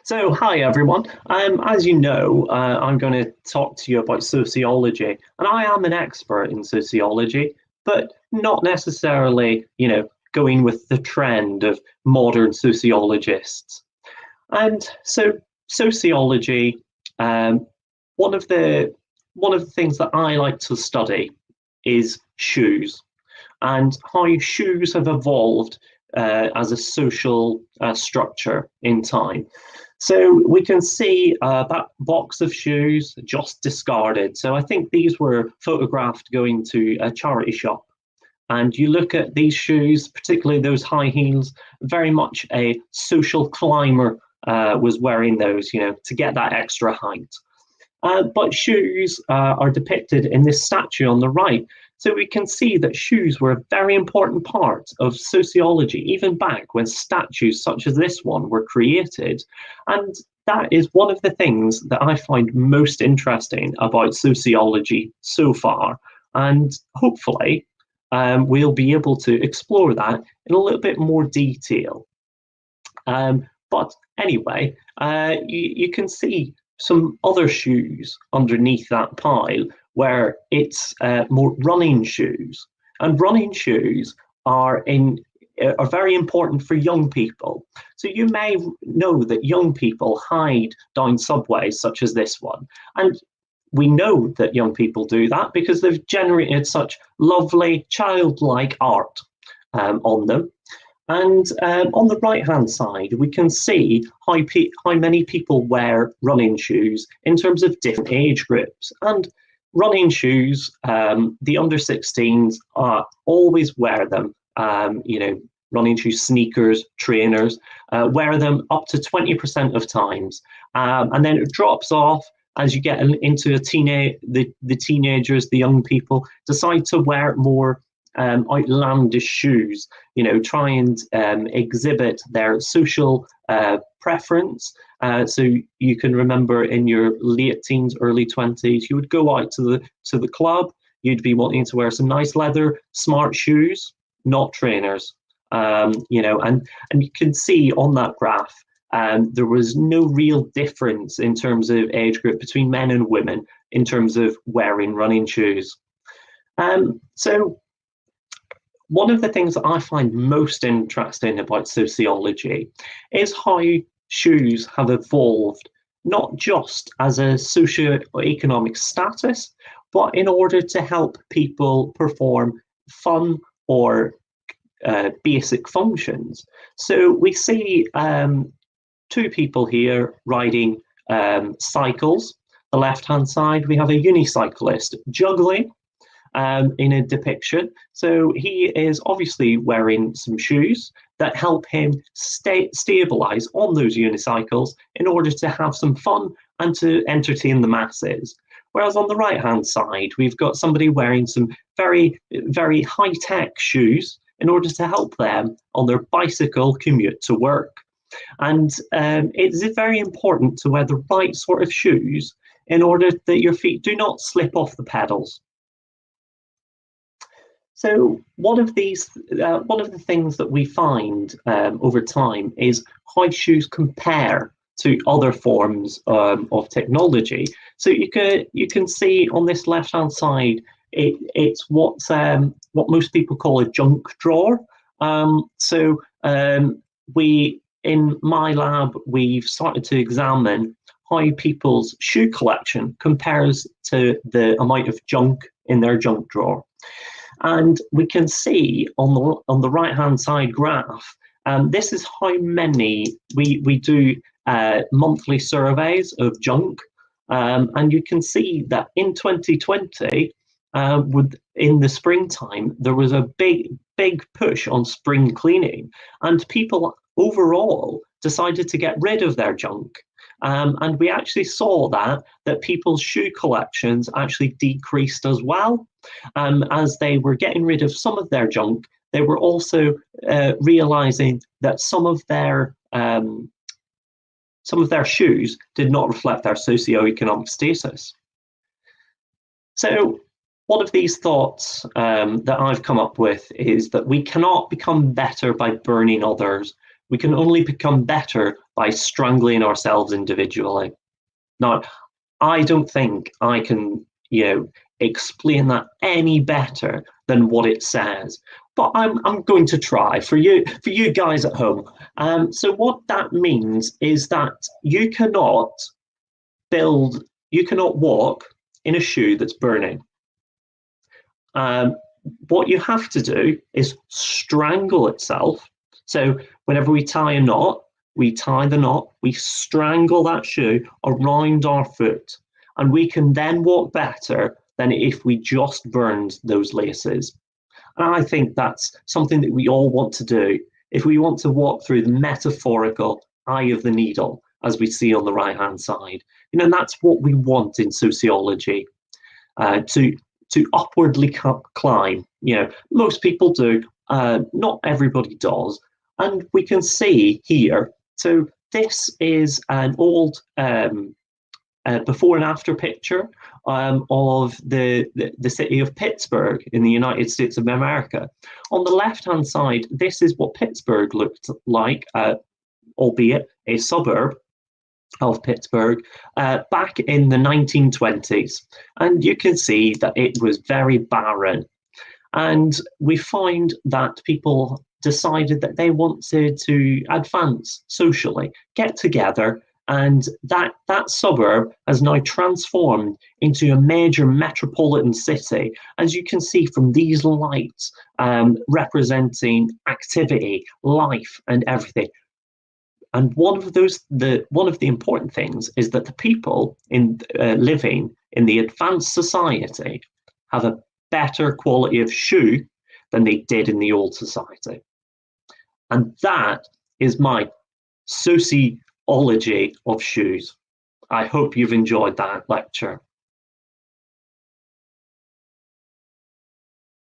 So, hi everyone. As you know, I'm going to talk to you about sociology, and I am an expert in sociology, but not necessarily, going with the trend of modern sociologists. And so, sociology, um, one of the one of the things that I like to study is shoes and how shoes have evolved as a social structure in time. So we can see that box of shoes just discarded. So I think these were photographed going to a charity shop. And you look at these shoes, particularly those high heels, very much a social climber was wearing those, to get that extra height. But shoes are depicted in this statue on the right. So we can see that shoes were a very important part of sociology, even back when statues such as this one were created. And that is one of the things that I find most interesting about sociology so far. And hopefully, we'll be able to explore that in a little bit more detail. But anyway, you can see some other shoes underneath that pile where it's more running shoes, and running shoes are very important for young people. So you may know that young people hide down subways such as this one, and we know that young people do that because they've generated such lovely childlike art on them. And on the right-hand side, we can see how many people wear running shoes in terms of different age groups. And running shoes, the under 16s always wear them. Running shoes, sneakers, trainers, wear them up to 20% of times. And then it drops off as you get into the teenagers, the young people decide to wear more outlandish shoes, try and exhibit their social preference. So you can remember in your late teens, early 20s, you would go out to the club, you'd be wanting to wear some nice leather, smart shoes, not trainers. And you can see on that graph, there was no real difference in terms of age group between men and women in terms of wearing running shoes. So one of the things that I find most interesting about sociology is how shoes have evolved, not just as a socio-economic status, but in order to help people perform fun or basic functions. So we see two people here riding cycles. The left-hand side, we have a unicyclist juggling in a depiction. So he is obviously wearing some shoes that help him stabilize on those unicycles in order to have some fun and to entertain the masses. Whereas on the right-hand side, we've got somebody wearing some very, very high-tech shoes in order to help them on their bicycle commute to work. And it's very important to wear the right sort of shoes in order that your feet do not slip off the pedals. So one of the things that we find over time is how shoes compare to other forms of technology. So you can see on this left-hand side, it's what most people call a junk drawer. We in my lab, we've started to examine how people's shoe collection compares to the amount of junk in their junk drawer. And we can see on the right-hand side graph, this is how many we do monthly surveys of junk, and you can see that in 2020, in the springtime, there was a big push on spring cleaning, and people overall decided to get rid of their junk. And we actually saw that people's shoe collections actually decreased as well. As they were getting rid of some of their junk, they were also realizing that some of their shoes did not reflect their socioeconomic status. So one of these thoughts that I've come up with is that we cannot become better by burning others. We can only become better by strangling ourselves individually. Now, I don't think I can, explain that any better than what it says. But I'm going to try for you guys at home. So what that means is that you cannot walk in a shoe that's burning. What you have to do is strangle itself. So whenever we tie a knot, we tie the knot, we strangle that shoe around our foot, and we can then walk better than if we just burned those laces. And I think that's something that we all want to do if we want to walk through the metaphorical eye of the needle, as we see on the right-hand side. And that's what we want in sociology, to upwardly climb. Most people do, not everybody does, and we can see here. So this is an old before and after picture of the city of Pittsburgh in the United States of America. On the left-hand side, this is what Pittsburgh looked like, albeit a suburb of Pittsburgh, back in the 1920s. And you can see that it was very barren. And we find that people decided that they wanted to advance socially, get together, and that suburb has now transformed into a major metropolitan city, as you can see from these lights representing activity, life, and everything. And one of the important things is that the people living in the advanced society have a better quality of shoe than they did in the old society. And that is my sociology of shoes. I hope you've enjoyed that lecture.